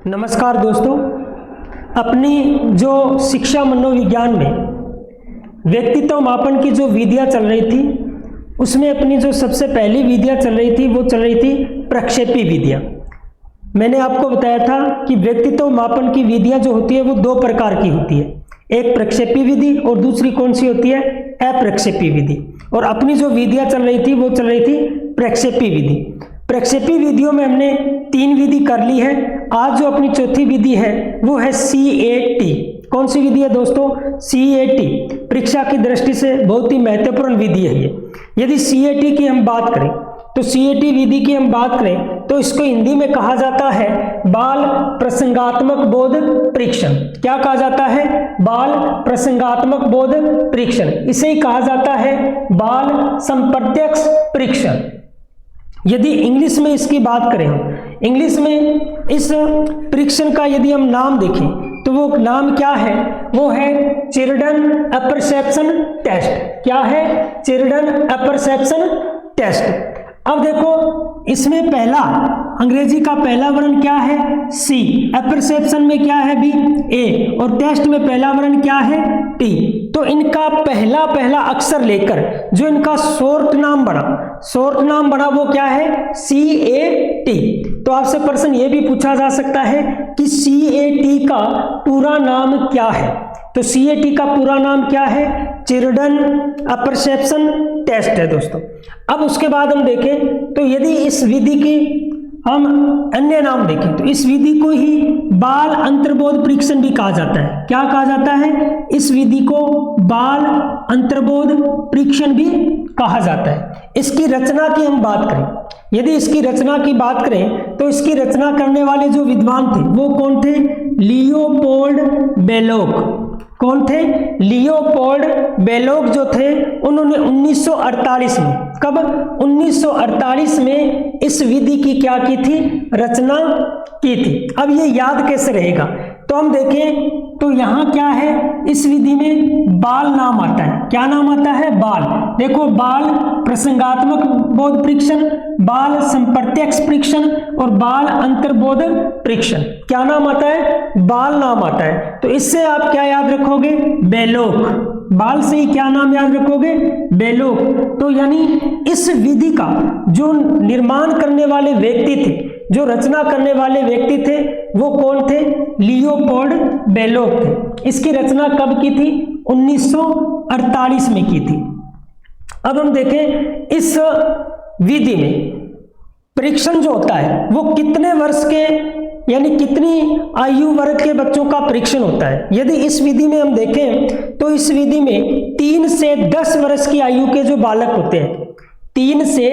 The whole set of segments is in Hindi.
नमस्कार दोस्तों, अपनी जो शिक्षा मनोविज्ञान में व्यक्तित्व मापन की जो विधियाँ चल रही थी उसमें अपनी जो सबसे पहली विधियाँ चल रही थी वो चल रही थी प्रक्षेपी विधियाँ। मैंने आपको बताया था कि व्यक्तित्व मापन की विधियाँ जो होती है वो दो प्रकार की होती है, एक प्रक्षेपी विधि और दूसरी कौन सी होती है, अप्रक्षेपी विधि। और अपनी जो विधियाँ चल रही थी वो चल रही थी प्रक्षेपी विधि। प्रक्षेपी विधियों में हमने 3 विधि कर ली है। आज जो अपनी चौथी विधि है वो है CAT। कौन सी विधि है दोस्तों, CAT। परीक्षा की दृष्टि से बहुत ही महत्वपूर्ण विधि है ये। यदि CAT की हम बात करें तो CAT विधि की हम बात करें तो इसको हिंदी में कहा जाता है बाल प्रसंगात्मक बोध परीक्षण। क्या कहा जाता है, बाल प्रसंगात्मक बोध परीक्षण। इसे ही कहा जाता है बाल संप्रत्यक्ष परीक्षण। यदि इंग्लिश में इसकी बात करें, इंग्लिश में इस परीक्षण का यदि हम नाम देखें तो वो नाम क्या है, वो है चिल्ड्रन अपरसेप्शन टेस्ट। क्या है, चिल्ड्रन अपरसेप्शन टेस्ट। अब देखो इसमें पहला अंग्रेजी का पहला वर्ण क्या है, C। अपरसेप्शन में क्या है भी, A। और टेस्ट में पहला वर्ण क्या है, T। तो इनका पहला अक्षर लेकर जो इनका शॉर्ट नाम बना वो क्या है, CAT। तो आपसे प्रश्न ये भी पूछा जा सकता है कि CAT का पूरा नाम क्या है। तो CAT का पूरा नाम क्या है, चिल्ड्रन अपरसेप्शन टेस्ट है दोस्तों। अब उसके बाद हम देखें तो यदि इस विधि की हम अन्य नाम देखें तो इस विधि को ही बाल अंतर्बोध परीक्षण भी कहा जाता है। क्या कहा जाता है, इस विधि को बाल अंतर्बोध परीक्षण भी कहा जाता है। इसकी रचना की हम बात करें, यदि इसकी रचना की बात करें तो इसकी रचना करने वाले जो विद्वान थे वो कौन थे, लियोपोल्ड बेलोक। कौन थे, लियोपोल्ड बेलोक जो थे उन्होंने 1948 में, कब, 1948 में इस विधि की क्या की थी, रचना की थी। अब ये याद कैसे रहेगा, तो हम देखें तो यहाँ क्या है, इस विधि में बाल नाम आता है। क्या नाम आता है, बाल। देखो बाल प्रसंगात्मक बोध परीक्षण, बाल संप्रत्यक्ष परीक्षण और बाल अंतर्बोध परीक्षण। क्या नाम आता है, बाल नाम आता है। तो इससे आप क्या याद रखोगे, बेलोक। बाल से ही क्या नाम याद रखोगे, बेलोक। तो यानी इस विधि का जो निर्माण करने वाले व्यक्ति थे, जो रचना करने वाले व्यक्ति थे वो कौन थे, लियोपोल्ड बेलोक थे। इसकी रचना कब की थी, 1948 में की थी। अब हम देखें इस विधि में परीक्षण जो होता है वो कितने वर्ष के यानी कितनी आयु वर्ग के बच्चों का परीक्षण होता है। यदि इस विधि में हम देखें तो इस विधि में 3 से 10 वर्ष की आयु के जो बालक होते हैं, 3 से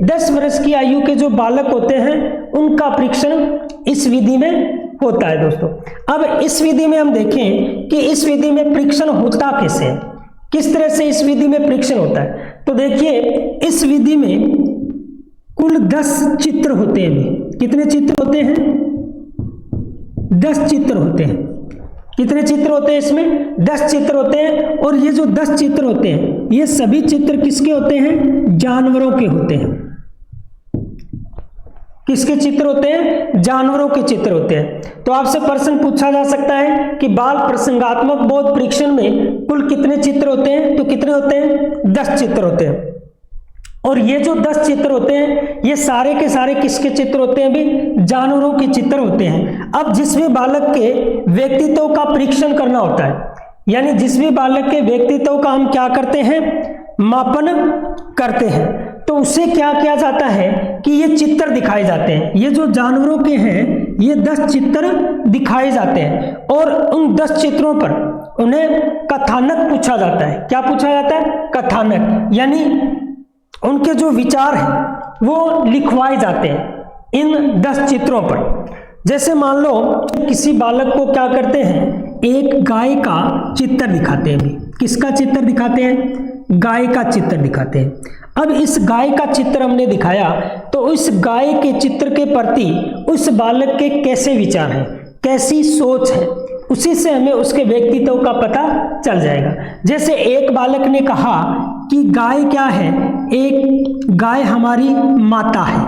10 वर्ष की आयु के जो बालक होते हैं उनका परीक्षण इस विधि में होता है दोस्तों। अब इस विधि में हम देखें कि इस विधि में परीक्षण होता कैसे है, किस तरह से इस विधि में परीक्षण होता है। तो देखिए इस विधि में कुल 10 चित्र होते हैं। कितने चित्र होते हैं, 10 चित्र होते हैं। कितने चित्र होते हैं इसमें, 10 चित्र होते हैं। और ये जो 10 चित्र होते हैं ये सभी चित्र किसके होते हैं, जानवरों के होते हैं। किसके चित्र होते हैं, जानवरों के चित्र होते हैं। तो आपसे प्रश्न पूछा जा सकता है कि बाल प्रसंगात्मक बोध परीक्षण में कुल कितने चित्र होते हैं, तो कितने होते हैं, 10 चित्र होते हैं। और ये जो 10 चित्र होते हैं ये सारे के सारे किसके चित्र होते हैं भी, जानवरों के चित्र होते हैं। अब जिस भी बालक के व्यक्तित्व का परीक्षण करना होता है, यानी जिस भी बालक के व्यक्तित्व का हम क्या करते हैं, मापन करते हैं, तो उसे क्या किया जाता है कि ये चित्र दिखाए जाते हैं। ये जो जानवरों के हैं ये 10 चित्र दिखाए जाते हैं और उन 10 चित्रों पर उन्हें कथानक पूछा जाता है। क्या पूछा जाता है, कथानक। यानी उनके जो विचार हैं वो लिखवाए जाते हैं इन 10 चित्रों पर। जैसे मान लो किसी बालक को क्या करते हैं, एक गाय का चित्र दिखाते हैं। किसका चित्र दिखाते हैं, गाय का चित्र दिखाते हैं। अब इस गाय का चित्र हमने दिखाया तो उस गाय के चित्र के प्रति उस बालक के कैसे विचार हैं, कैसी सोच है, उसी से हमें उसके व्यक्तित्व का पता चल जाएगा। जैसे एक बालक ने कहा कि गाय क्या है, एक गाय हमारी माता है।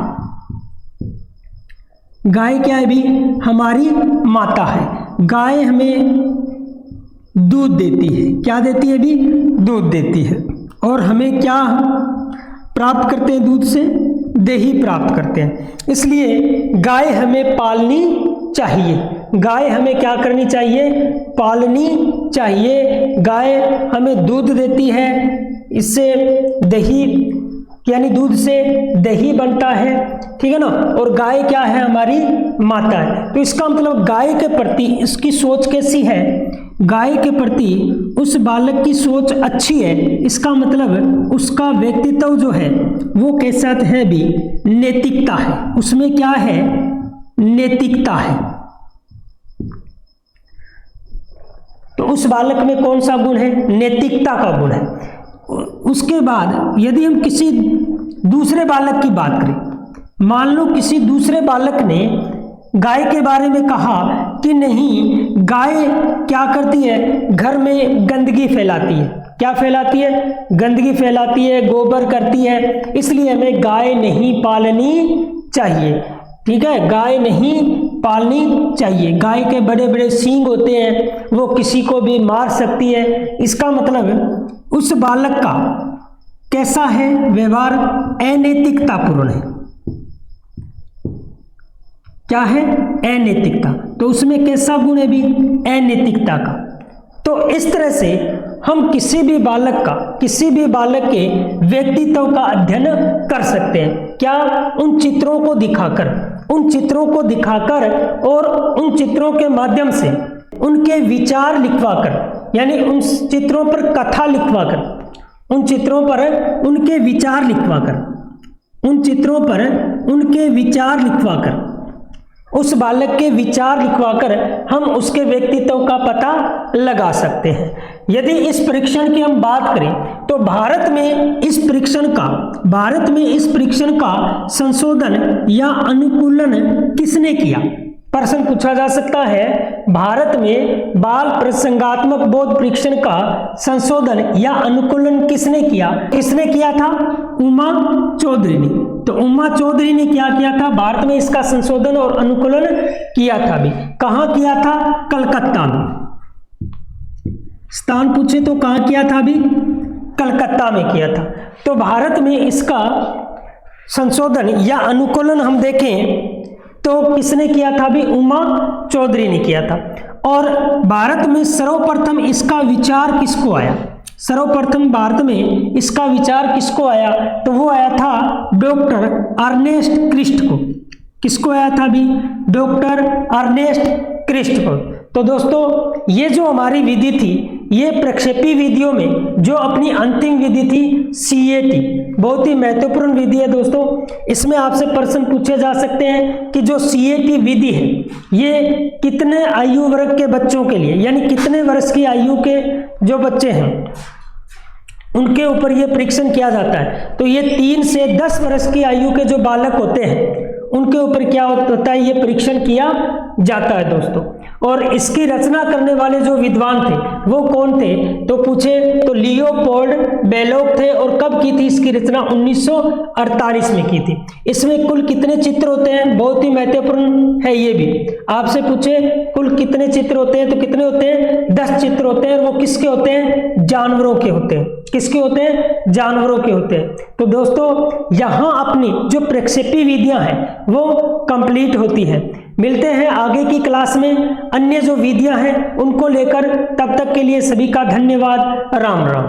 गाय क्या है भी? हमारी माता है। गाय हमें दूध देती है। क्या देती है भी? दूध देती है। और हमें क्या प्राप्त करते हैं दूध से? दही प्राप्त करते हैं। इसलिए गाय हमें पालनी चाहिए। गाय हमें क्या करनी चाहिए? पालनी चाहिए। गाय हमें दूध देती है, इससे दही यानी दूध से दही बनता है, ठीक है ना। और गाय क्या है? हमारी माता है। तो इसका मतलब गाय के प्रति इसकी सोच कैसी है? गाय के प्रति उस बालक की सोच अच्छी है। इसका मतलब उसका व्यक्तित्व जो है वो कैसा है भी? नैतिकता है। उसमें क्या है? नैतिकता है। तो उस बालक में कौन सा गुण है? नैतिकता का गुण है। उसके बाद यदि हम किसी दूसरे बालक की बात करें, मान लो किसी दूसरे बालक ने गाय के बारे में कहा कि नहीं, गाय क्या करती है? घर में गंदगी फैलाती है। क्या फैलाती है? गंदगी फैलाती है, गोबर करती है, इसलिए हमें गाय नहीं पालनी चाहिए। ठीक है, गाय नहीं पालनी चाहिए। गाय के बड़े बड़े सींग होते हैं, वो किसी को भी मार सकती है। इसका मतलब उस बालक का कैसा है व्यवहार? अनैतिकतापूर्ण है। क्या है? अनैतिकता। तो उसमें कैसा गुण है भी? अनैतिकता का। तो इस तरह से हम किसी भी बालक के व्यक्तित्व का अध्ययन कर सकते हैं। क्या? उन चित्रों को दिखाकर और उन चित्रों के माध्यम से उनके विचार लिखवाकर, यानी उन चित्रों पर कथा लिखवाकर, उन चित्रों पर उनके विचार लिखवाकर, उस बालक के विचार लिखवाकर हम उसके व्यक्तित्व का पता लगा सकते हैं। यदि इस परीक्षण की हम बात करें तो भारत में इस परीक्षण का संशोधन या अनुकूलन किसने किया? प्रश्न पूछा जा सकता है, भारत में बाल प्रसंगात्मक बोध परीक्षण का संशोधन या अनुकूलन किसने किया? किसने किया था? उमा चौधरी ने। तो उमा चौधरी ने क्या किया था? भारत में इसका संशोधन और अनुकूलन किया था भी। कहाँ किया था? कलकत्ता में। स्थान पूछे तो कहाँ किया था भी? कलकत्ता में किया था। तो भारत में इसका संशोधन या अनुकूलन हम देखें तो किसने किया था भी? उमा चौधरी ने किया था। और भारत में सर्वप्रथम इसका विचार किसको आया? सर्वप्रथम भारत में इसका विचार किसको आया? तो वो आया था डॉक्टर अर्नेस्ट क्रिस्ट को। किसको आया था भी? डॉक्टर अर्नेस्ट क्रिस्ट को। तो दोस्तों, ये जो हमारी विधि थी, ये प्रक्षेपी विधियों में जो अपनी अंतिम विधि थी CAT, बहुत ही महत्वपूर्ण विधि है दोस्तों। इसमें आपसे प्रश्न पूछे जा सकते हैं कि जो CAT विधि है ये कितने आयु वर्ग के बच्चों के लिए, यानी कितने वर्ष की आयु के जो बच्चे हैं उनके ऊपर ये परीक्षण किया जाता है। तो ये 3 से 10 वर्ष की आयु के जो बालक होते हैं उनके ऊपर क्या होता है? ये परीक्षण किया जाता है दोस्तों। और इसकी रचना करने वाले जो विद्वान थे वो कौन थे? तो पूछे तो लियोपोल्ड बेलोक थे। और कब की थी इसकी रचना? 1948 में की थी। इसमें कुल कितने चित्र होते हैं? बहुत ही महत्वपूर्ण है ये भी। आपसे पूछे कुल कितने चित्र होते हैं तो कितने होते हैं? 10 चित्र होते हैं। और वो किसके होते हैं? जानवरों के होते हैं। किसके होते हैं? जानवरों के होते हैं। तो दोस्तों, यहाँ अपनी जो प्रक्षेपी विधियां हैं वो कंप्लीट होती है। मिलते हैं आगे की क्लास में अन्य जो विधियां हैं उनको लेकर। तब तक के लिए सभी का धन्यवाद। राम राम।